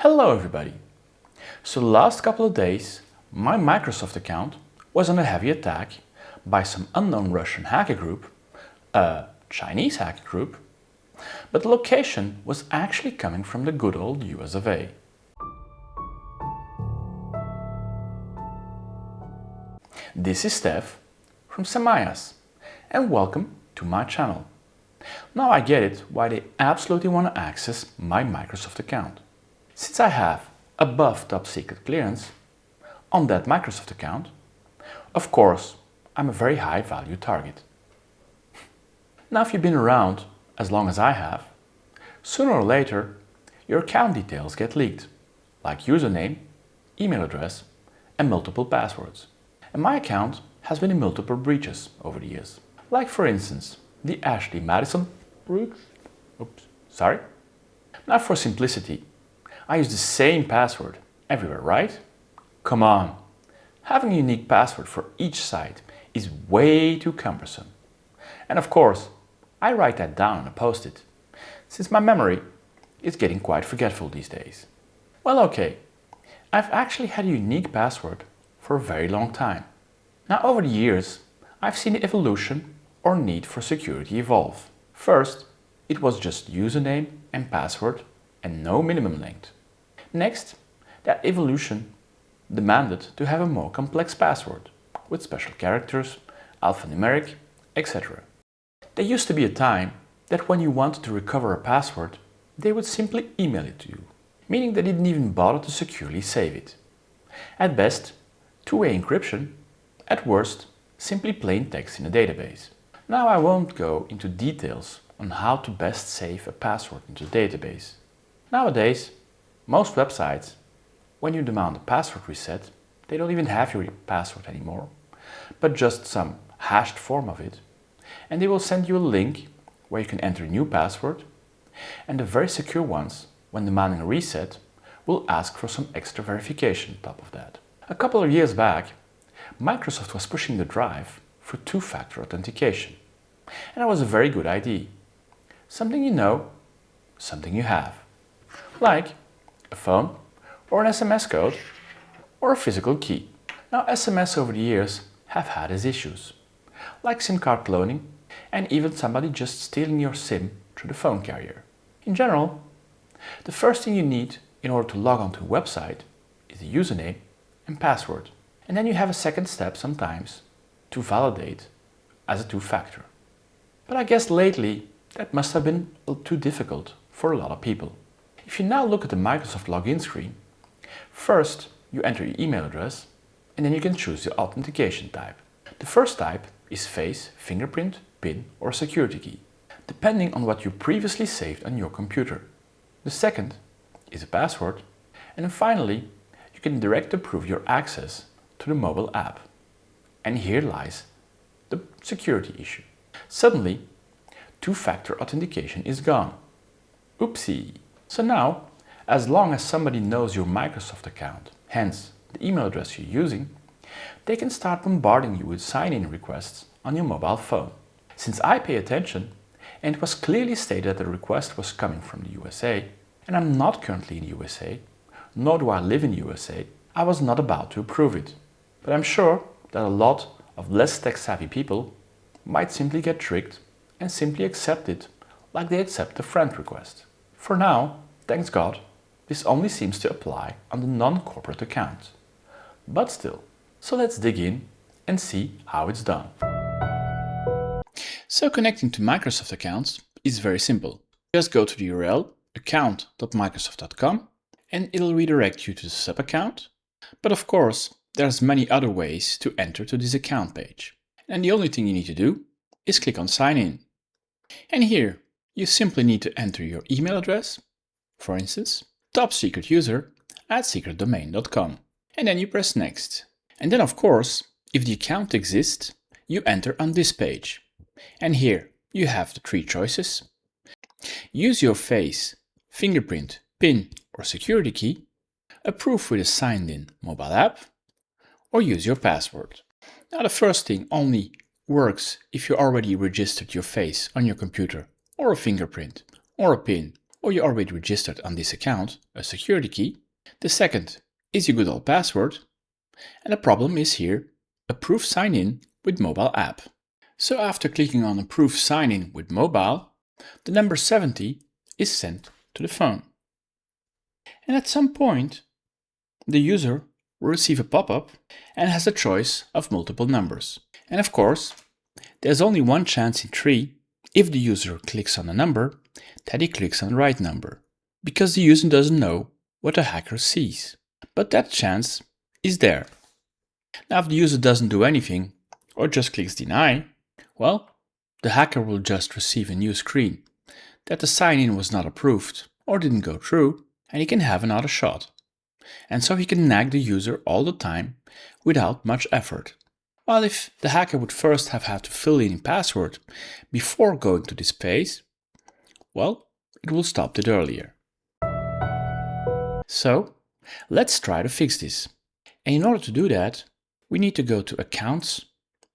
Hello everybody! So the last couple of days my Microsoft account was under heavy attack by some unknown Russian hacker group, a Chinese hacker group, but the location was actually coming from the good old US of A. This is Stef from Samayas and welcome to my channel. Now I get it why they absolutely want to access my Microsoft account. Since I have above top secret clearance on that Microsoft account, of course I'm a very high value target. Now if you've been around as long as I have, sooner or later your account details get leaked, like username, email address and multiple passwords. And my account has been in multiple breaches over the years. Like for instance, the Ashley Madison breach. Now for simplicity, I use the same password everywhere, right? Come on, having a unique password for each site is way too cumbersome. And of course, I write that down on a post-it, since my memory is getting quite forgetful these days. Well, okay, I've actually had a unique password for a very long time. Now over the years, I've seen the evolution or need for security evolve. First, it was just username and password and no minimum length. Next, that evolution demanded to have a more complex password with special characters, alphanumeric, etc. There used to be a time that when you wanted to recover a password, they would simply email it to you, meaning they didn't even bother to securely save it. At best, two-way encryption, at worst, simply plain text in a database. Now I won't go into details on how to best save a password into the database. Nowadays, most websites, when you demand a password reset, they don't even have your password anymore, but just some hashed form of it, and they will send you a link where you can enter a new password, and the very secure ones, when demanding a reset, will ask for some extra verification on top of that. A couple of years back, Microsoft was pushing the drive for two-factor authentication, and that was a very good idea. Something you know, something you have. Like a phone, or an SMS code, or a physical key. Now SMS over the years have had its issues, like SIM card cloning and even somebody just stealing your SIM through the phone carrier. In general, the first thing you need in order to log on to a website is the username and password. And then you have a second step sometimes to validate as a two-factor. But I guess lately that must have been too difficult for a lot of people. If you now look at the Microsoft login screen, first you enter your email address and then you can choose the authentication type. The first type is face, fingerprint, PIN or security key, depending on what you previously saved on your computer. The second is a password, and then finally you can direct approve your access to the mobile app. And here lies the security issue. Suddenly, two-factor authentication is gone. Oopsie! So now, as long as somebody knows your Microsoft account, hence the email address you're using, they can start bombarding you with sign-in requests on your mobile phone. Since I pay attention, and it was clearly stated that the request was coming from the USA, and I'm not currently in the USA, nor do I live in the USA, I was not about to approve it. But I'm sure that a lot of less tech-savvy people might simply get tricked and simply accept it like they accept a friend request. For now, thanks God, this only seems to apply on the non-corporate account. But still, so let's dig in and see how it's done. So connecting to Microsoft accounts is very simple. Just go to the URL account.microsoft.com and it'll redirect you to the sub-account. But of course, there's many other ways to enter to this account page. And the only thing you need to do is click on sign in. And here, you simply need to enter your email address, for instance, topsecretuser@secretdomain.com. And then you press next. And then of course, if the account exists, you enter on this page. And here you have the three choices. Use your face, fingerprint, PIN or security key, approve with a signed-in mobile app, or use your password. Now the first thing only works if you already registered your face on your computer, or a fingerprint, or a PIN, or you already registered on this account a security key. The second is your good old password. And the problem is here, approve sign in with mobile app. So after clicking on approve sign in with mobile, the number 70 is sent to the phone. And at some point, the user will receive a pop-up and has a choice of multiple numbers. And of course, there's only one chance in 3, if the user clicks on a number, that he clicks on the right number, because the user doesn't know what the hacker sees. But that chance is there. Now, if the user doesn't do anything or just clicks deny, well, the hacker will just receive a new screen that the sign-in was not approved or didn't go through, and he can have another shot. And so he can nag the user all the time without much effort. While if the hacker would first have had to fill in a password before going to this page, well, it will stop it earlier. So, let's try to fix this. And in order to do that, we need to go to Accounts,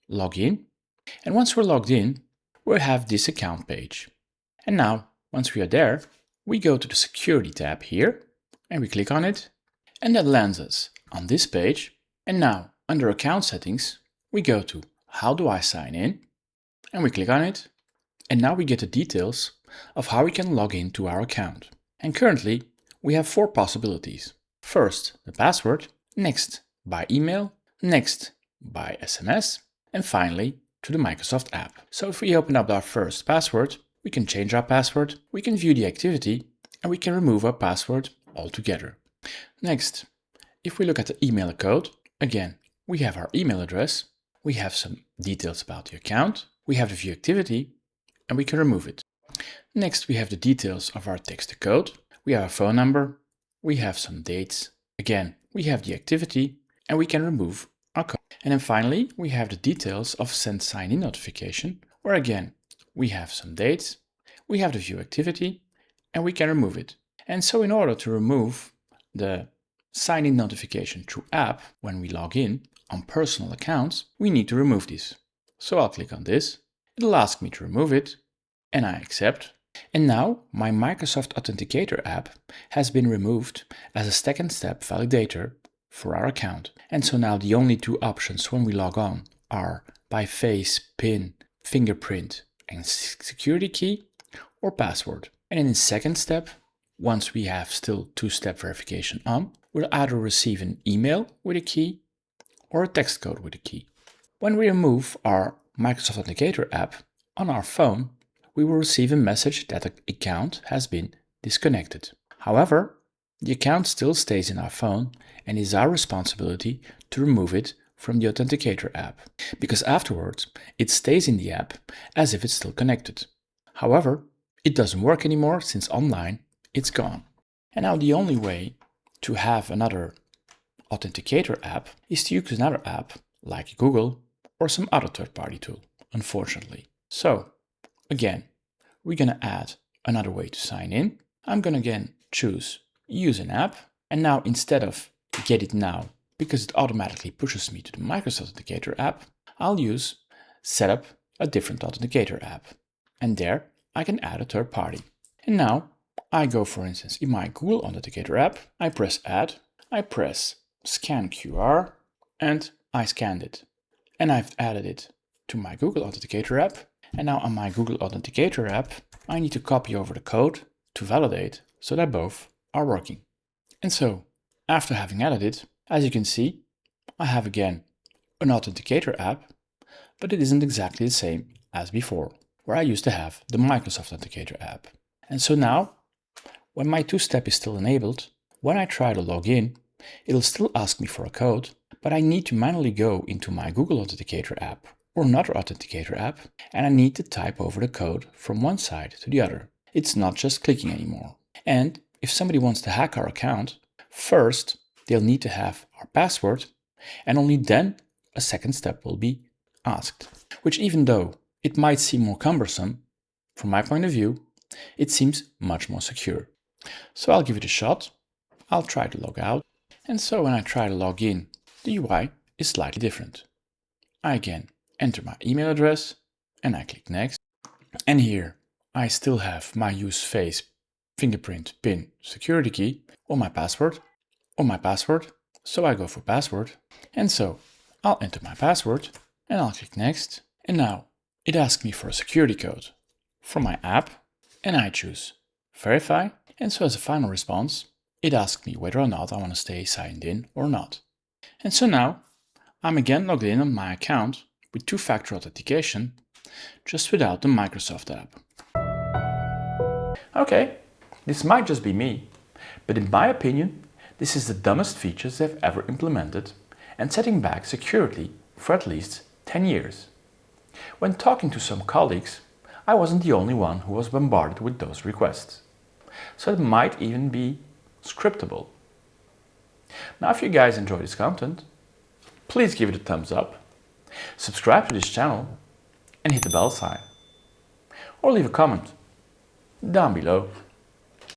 Log In, and once we're logged in, we'll have this account page. And now, once we are there, we go to the Security tab here, and we click on it, and that lands us on this page. And now, under Account Settings, we go to How do I sign in? And we click on it, and now we get the details of how we can log in to our account. And currently, we have 4 possibilities. First, the password, next, by email, next, by SMS, and finally, to the Microsoft app. So if we open up our first password, we can change our password, we can view the activity, and we can remove our password altogether. Next, if we look at the email code, again, we have our email address, we have some details about the account, we have the view activity, and we can remove it. Next, we have the details of our text to code, we have a phone number, we have some dates, again, we have the activity, and we can remove our code. And then finally, we have the details of send sign-in notification, where again, we have some dates, we have the view activity, and we can remove it. And so in order to remove the sign-in notification through app when we log in on personal accounts, we need to remove this. So I'll click on this, it'll ask me to remove it, and I accept. And now my Microsoft Authenticator app has been removed as a second step validator for our account. And so now the only 2 options when we log on are by face, PIN, fingerprint, and security key or password. And in the second step, once we have still 2-step verification on, we'll either receive an email with a key or a text code with a key. When we remove our Microsoft Authenticator app on our phone, we will receive a message that the account has been disconnected. However, the account still stays in our phone and it is our responsibility to remove it from the Authenticator app, because afterwards it stays in the app as if it's still connected. However, it doesn't work anymore since online it's gone. And now the only way to have another Authenticator app is to use another app like Google or some other third-party tool, unfortunately. So again, we're going to add another way to sign in. I'm going to again choose use an app, and now instead of get it now, because it automatically pushes me to the Microsoft Authenticator app, I'll use set up a different Authenticator app. And there I can add a third party. And now I go, for instance, in my Google Authenticator app, I press add, I press scan QR, and I scanned it. And I've added it to my Google Authenticator app. And now on my Google Authenticator app, I need to copy over the code to validate so that both are working. And so, after having added it, as you can see, I have again an Authenticator app, but it isn't exactly the same as before, where I used to have the Microsoft Authenticator app. And so now, when my 2-step is still enabled, when I try to log in, it'll still ask me for a code, but I need to manually go into my Google Authenticator app or another Authenticator app, and I need to type over the code from one side to the other. It's not just clicking anymore. And if somebody wants to hack our account, first they'll need to have our password, and only then a second step will be asked. Which, even though it might seem more cumbersome, from my point of view, it seems much more secure. So I'll give it a shot. I'll try to log out. And so when I try to log in, the UI is slightly different. I again enter my email address and I click next. And here I still have my use face, fingerprint, PIN, security key, or my password, so I go for password. And so I'll enter my password and I'll click next. And now it asks me for a security code from my app and I choose verify. And so as a final response, it asks me whether or not I want to stay signed in or not. And so now I'm again logged in on my account with two-factor authentication, just without the Microsoft app. Okay, this might just be me, but in my opinion, this is the dumbest features they've ever implemented and setting back security for at least 10 years. When talking to some colleagues, I wasn't the only one who was bombarded with those requests. So it might even be scriptable. Now, if you guys enjoy this content, please give it a thumbs up, subscribe to this channel and hit the bell sign. Or leave a comment down below.